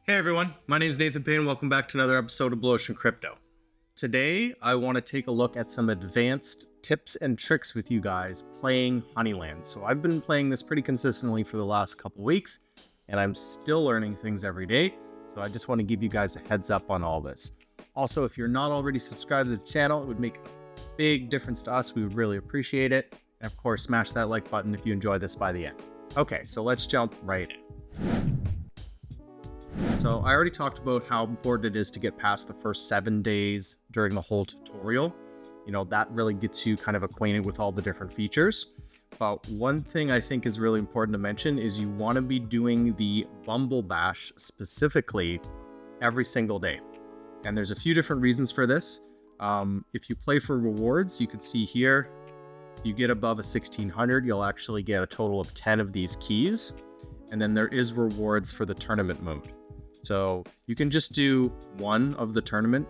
Hey everyone, my name is Nathan Payne. Welcome back to another episode of Blu Ocean Crypto. Today, I want to take a look at some advanced tips and tricks with you guys playing Honeyland. So I've been playing this pretty consistently for the last couple weeks, and I'm still learning things every day. So I just want to give you guys a heads up on all this. Also, if you're not already subscribed to the channel, it would make a big difference to us. We would really appreciate it. And of course, smash that like button if you enjoy this by the end. Okay, so let's jump right in. So I already talked about how important it is to get past the first 7 days during the whole tutorial. You know, that really gets you kind of acquainted with all the different features. But one thing I think is really important to mention is you want to be doing the Bumble Bash specifically every single day. And there's a few different reasons for this. If you play for rewards, you can see here, if you get above a 1600, you'll actually get a total of 10 of these keys. And then there is rewards for the tournament mode. So you can just do one of the tournament,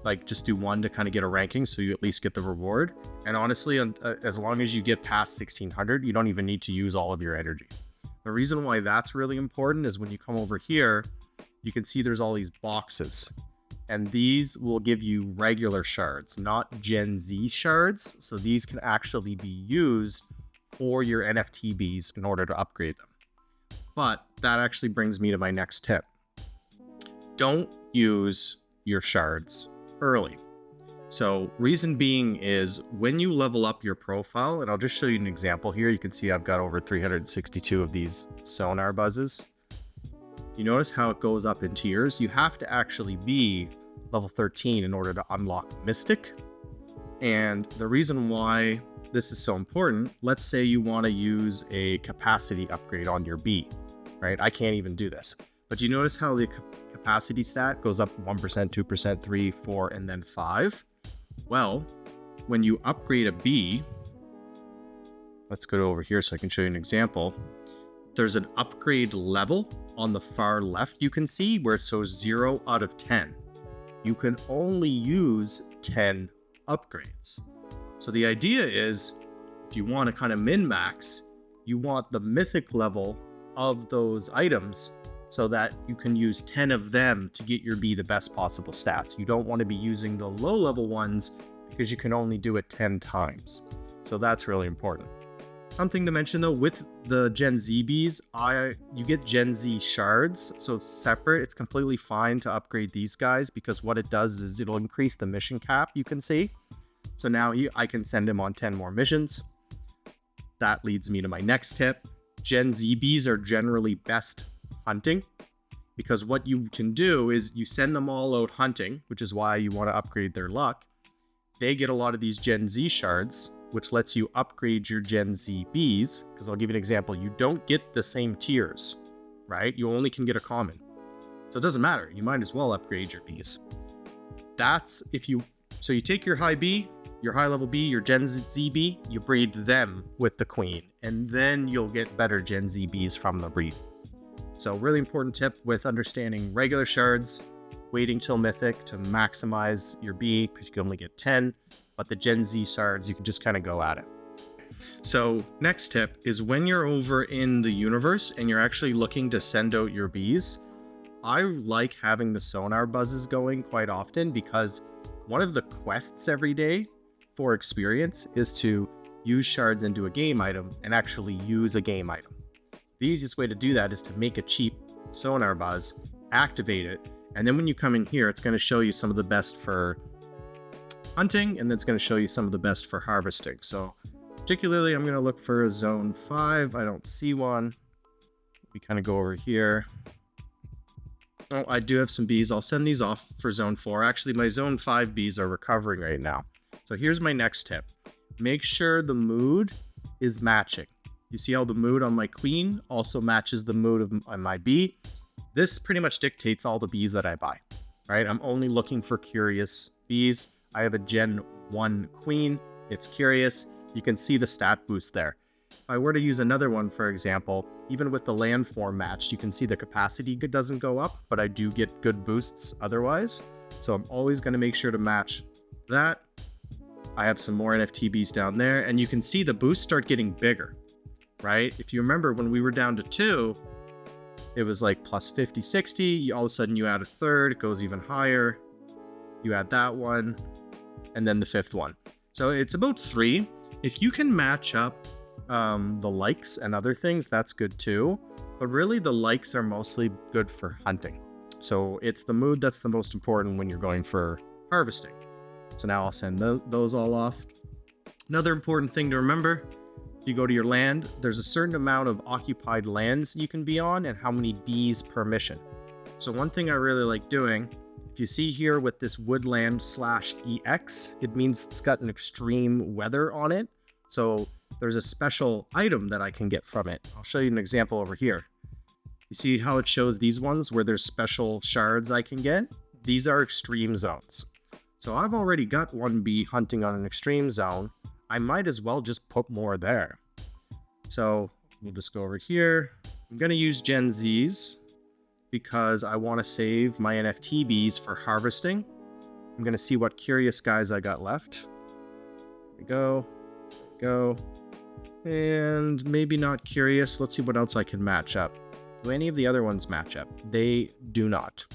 like just do one to kind of get a ranking so you at least get the reward. And honestly, as long as you get past 1600, you don't even need to use all of your energy. The reason why that's really important is when you come over here, you can see there's all these boxes. And these will give you regular shards, not Gen Z shards. So these can actually be used for your NFT bees in order to upgrade them. But that actually brings me to my next tip. Don't use your shards early. So reason being is when you level up your profile, and I'll just show you an example here. You can see I've got over 362 of these sonar buzzes. You notice how it goes up in tiers. You have to actually be level 13 in order to unlock Mystic. And the reason why this is so important, let's say you want to use a capacity upgrade on your bee, right? I can't even do this. But you notice how the capacity stat goes up 1%, 2%, 3, 4, and then 5? Well, when you upgrade a bee, let's go over here so I can show you an example. There's an upgrade level on the far left you can see where it shows 0 out of 10. You can only use 10 upgrades. So the idea is, if you want to kind of min-max, you want the mythic level of those items so that you can use 10 of them to get your bee the best possible stats. You don't want to be using the low level ones because you can only do it 10 times. So that's really important. Something to mention though, with the Gen Z bees, you get Gen Z shards, so it's separate. It's completely fine to upgrade these guys because what it does is it'll increase the mission cap, you can see. So now I can send him on 10 more missions. That leads me to my next tip. Gen Z bees are generally best hunting because what you can do is you send them all out hunting, which is why you want to upgrade their luck. They get a lot of these Gen Z shards, which lets you upgrade your Gen Z bees. Because I'll give you an example. You don't get the same tiers, right? You only can get a common. So it doesn't matter. You might as well upgrade your bees. So you take your high bee, your high level bee, your Gen Z bee, you breed them with the queen, and then you'll get better Gen Z bees from the breed. So really important tip with understanding regular shards, waiting till mythic to maximize your bee because you can only get 10, but the Gen Z shards, you can just kind of go at it. So next tip is when you're over in the universe and you're actually looking to send out your bees, I like having the sonar buzzes going quite often because one of the quests every day for experience is to use shards into a game item and actually use a game item. The easiest way to do that is to make a cheap sonar buzz, activate it, and then when you come in here, it's going to show you some of the best for hunting, and then it's going to show you some of the best for harvesting. So particularly, I'm going to look for a zone 5. I don't see one. We kind of go over here. Oh, I do have some bees. I'll send these off for zone 4. Actually, my zone 5 bees are recovering right now. So here's my next tip. Make sure the mood is matching. You see how the mood on my queen also matches the mood on my bee? This pretty much dictates all the bees that I buy, right? I'm only looking for curious bees. I have a Gen 1 queen. It's curious. You can see the stat boost there. If I were to use another one, for example, even with the landform matched, you can see the capacity doesn't go up, but I do get good boosts otherwise. So I'm always going to make sure to match that. I have some more NFT bees down there, and you can see the boosts start getting bigger, right? If you remember when we were down to 2, it was like plus 50, 60. All of a sudden you add a third, it goes even higher. You add that one, and then the fifth one. So it's about 3. If you can match up the likes and other things, that's good too. But really the likes are mostly good for hunting. So it's the mood that's the most important when you're going for harvesting. So now I'll send those all off. Another important thing to remember, if you go to your land, there's a certain amount of occupied lands you can be on and how many bees per mission. So one thing I really like doing, if you see here with this woodland /EX, it means it's got an extreme weather on it. So there's a special item that I can get from it. I'll show you an example over here. You see how it shows these ones where there's special shards I can get? These are extreme zones. So I've already got one bee hunting on an extreme zone. I might as well just put more there. So we'll just go over here. I'm going to use Gen Zs because I want to save my NFT bees for harvesting. I'm going to see what curious guys I got left. There we go. Go. And maybe not curious. Let's see what else I can match up. Do any of the other ones match up? They do not.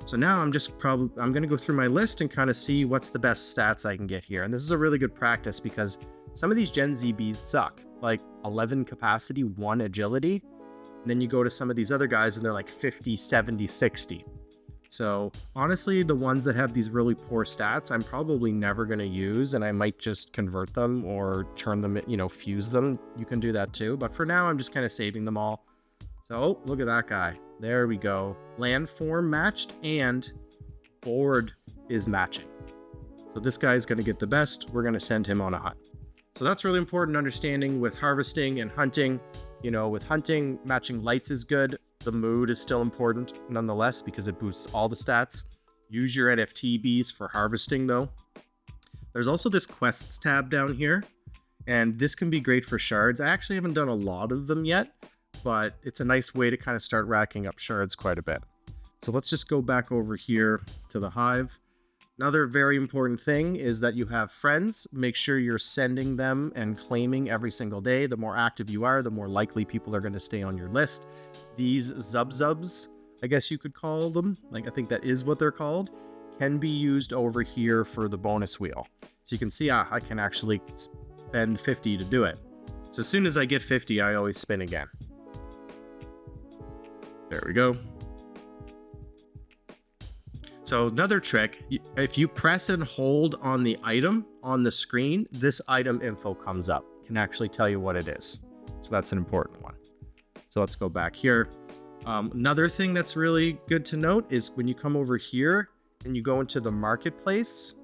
So now I'm going to go through my list and kind of see what's the best stats I can get here. And this is a really good practice because some of these Gen Z bees suck, like 11 capacity, 1 agility. And then you go to some of these other guys and they're like 50, 70, 60. So honestly, the ones that have these really poor stats, I'm probably never going to use, and I might just convert them or turn them, fuse them. You can do that too. But for now, I'm just kind of saving them all. So look at that guy. There we go. Landform matched and board is matching. So this guy's going to get the best. We're going to send him on a hunt. So that's really important understanding with harvesting and hunting. With hunting, matching lights is good. The mood is still important nonetheless because it boosts all the stats. Use your NFT bees for harvesting though. There's also this quests tab down here, and this can be great for shards. I actually haven't done a lot of them yet, but it's a nice way to kind of start racking up shards quite a bit. So let's just go back over here to the hive. Another very important thing is that you have friends. Make sure you're sending them and claiming every single day. The more active you are, the more likely people are going to stay on your list. These zubs, I guess you could call them, like I think that is what they're called, can be used over here for the bonus wheel. So you can see I can actually spend 50 to do it. So as soon as I get 50, I always spin again. There we go. So another trick, if you press and hold on the item on the screen, this item info comes up. It can actually tell you what it is. So that's an important one. So let's go back here. Another thing that's really good to note is when you come over here and you go into the marketplace,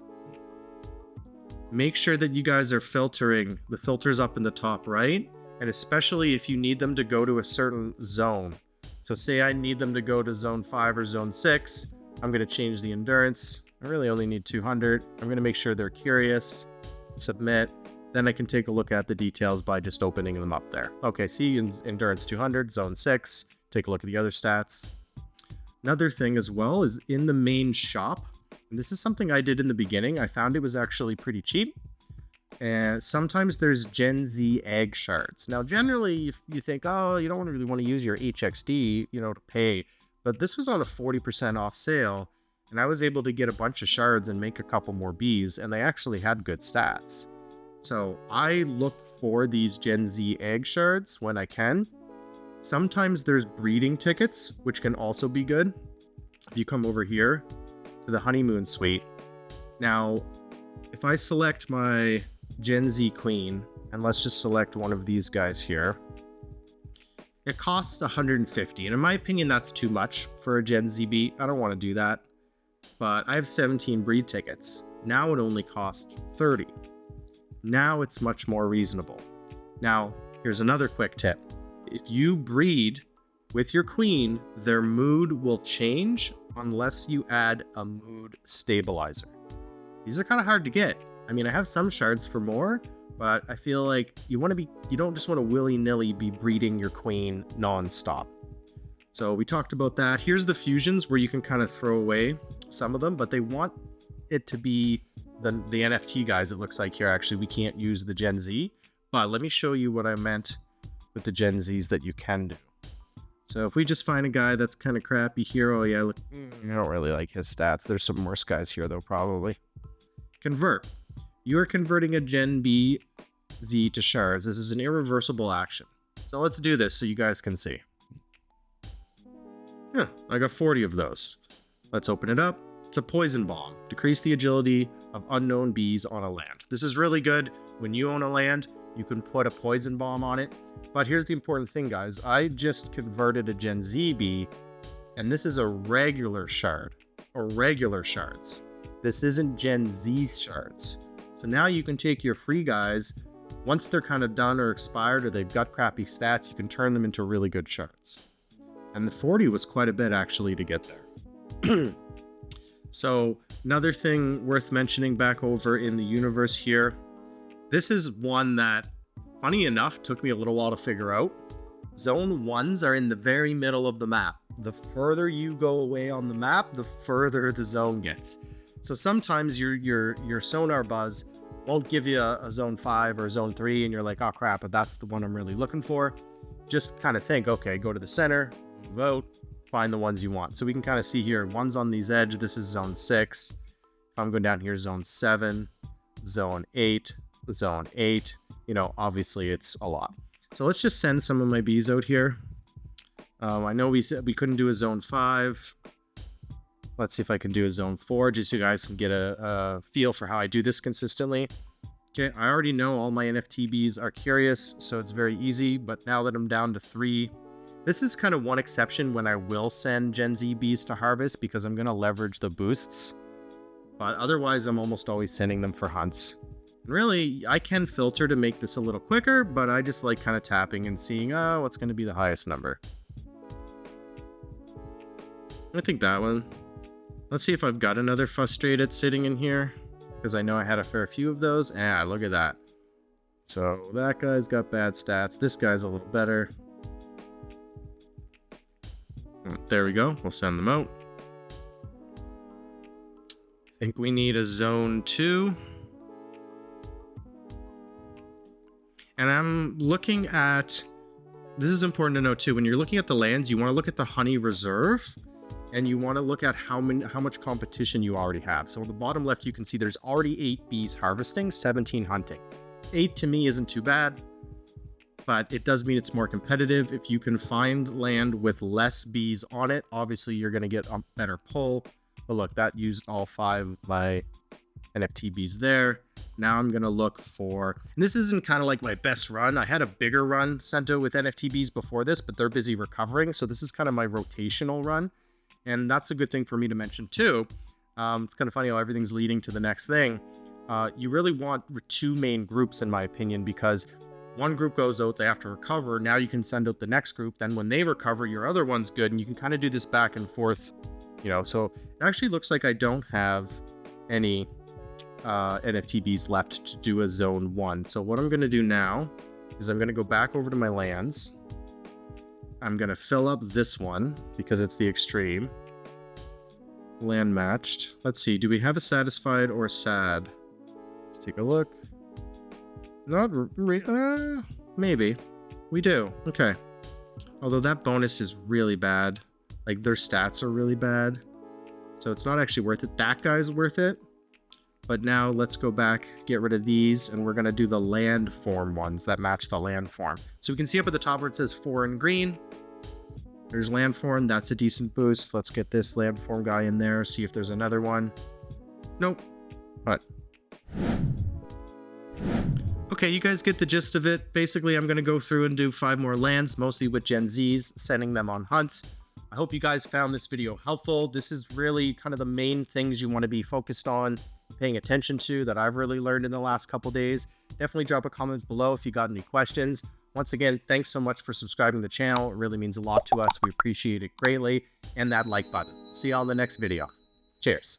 make sure that you guys are filtering. The filters up in the top right, and especially if you need them to go to a certain zone. So say I need them to go to zone 5 or zone 6. I'm going to change the endurance. I really only need 200. I'm going to make sure they're curious. Submit. Then I can take a look at the details by just opening them up there. Okay, see endurance 200, zone 6. Take a look at the other stats. Another thing as well is in the main shop. And this is something I did in the beginning. I found it was actually pretty cheap. And sometimes there's Gen Z egg shards. Now, generally, if you think, oh, you don't really want to use your HXD, to pay. But this was on a 40% off sale, and I was able to get a bunch of shards and make a couple more bees, and they actually had good stats. So I look for these Gen Z egg shards when I can. Sometimes there's breeding tickets, which can also be good. If you come over here to the honeymoon suite. Now, if I select my Gen Z queen, and let's just select one of these guys here, it costs 150, and in my opinion, that's too much for a Gen Z bee. I don't want to do that, but I have 17 breed tickets. Now it only costs 30. Now it's much more reasonable. Now, here's another quick tip. If you breed with your queen, their mood will change unless you add a mood stabilizer. These are kind of hard to get. I mean, I have some shards for more, but I feel like you don't just want to willy-nilly be breeding your queen non-stop. So we talked about that. Here's the fusions where you can kind of throw away some of them, but they want it to be the NFT guys. It looks like here, actually, we can't use the Gen Z, but let me show you what I meant with the Gen Zs that you can do. So if we just find a guy that's kind of crappy here, oh yeah, look, I don't really like his stats. There's some worse guys here though, probably. Convert. You are converting a Gen B Z to shards. This is an irreversible action. So let's do this so you guys can see. Yeah, I got 40 of those. Let's open it up. It's a poison bomb. Decrease the agility of unknown bees on a land. This is really good. When you own a land, you can put a poison bomb on it. But here's the important thing, guys. I just converted a Gen Z bee, and this is a regular shard, or regular shards. This isn't Gen Z shards. So now you can take your free guys, once they're kind of done or expired, or they've got crappy stats, you can turn them into really good shards. And the 40 was quite a bit actually to get there. So another thing worth mentioning back over in the universe here, this is one that, funny enough, took me a little while to figure out. Zone 1s are in the very middle of the map. The further you go away on the map, the further the zone gets. So sometimes your sonar buzz won't give you a zone 5 or zone 3, and you're like, oh crap, but that's the one I'm really looking for. Just kind of think, okay, go to the center, move out, find the ones you want. So we can kind of see here, one's on these edge, this is zone 6. If I'm going down here, zone 7, zone 8, zone 8, you know, obviously it's a lot. So let's just send some of my bees out here. I know we said we couldn't do a zone 5. Let's see if I can do a zone 4, just so you guys can get a feel for how I do this consistently. Okay, I already know all my NFT bees are curious, so it's very easy, but now that I'm down to 3, this is kind of one exception when I will send Gen Z bees to harvest, because I'm going to leverage the boosts. But otherwise, I'm almost always sending them for hunts. And really, I can filter to make this a little quicker, but I just like kind of tapping and seeing, what's going to be the highest number. I think that one. Let's see if I've got another frustrated sitting in here, because I know I had a fair few of those. Look at that. So that guy's got bad stats. This guy's a little better. There we go. We'll send them out. I think we need a zone 2. And I'm looking at, this is important to know too, when you're looking at the lands, you want to look at the honey reserve, and you want to look at how much competition you already have. So at the bottom left, you can see there's already 8 bees harvesting, 17 hunting. 8 to me isn't too bad, but it does mean it's more competitive. If you can find land with less bees on it, obviously you're going to get a better pull. But look, that used all 5 of my NFT bees there. Now I'm going to look for, and this isn't kind of like my best run. I had a bigger run sent out with NFT bees before this, but they're busy recovering. So this is kind of my rotational run. And that's a good thing for me to mention too. It's kind of funny how everything's leading to the next thing. You really want 2 main groups, in my opinion, because one group goes out, they have to recover. Now you can send out the next group. Then when they recover, your other one's good. And you can kind of do this back and forth, you know. So it actually looks like I don't have any NFT bees left to do a zone 1. So what I'm going to do now is I'm going to go back over to my lands. I'm going to fill up this one because it's the extreme. Land matched. Let's see. Do we have a satisfied or a sad? Let's take a look. Maybe. We do. Okay. Although that bonus is really bad. Like, their stats are really bad. So it's not actually worth it. That guy's worth it. But now let's go back, get rid of these, and we're going to do the landform ones that match the landform. So we can see up at the top where it says 4 in green. There's landform. That's a decent boost. Let's get this landform guy in there, see if there's another one. Nope. What? Okay, you guys get the gist of it. Basically, I'm going to go through and do 5 more lands, mostly with Gen Zs, sending them on hunts. I hope you guys found this video helpful. This is really kind of the main things you want to be focused on, paying attention to, that I've really learned in the last couple days. Definitely drop a comment below if you got any questions. Once again, thanks so much for subscribing to the channel. It really means a lot to us. We appreciate it greatly. And that like button. See y'all in the next video. Cheers.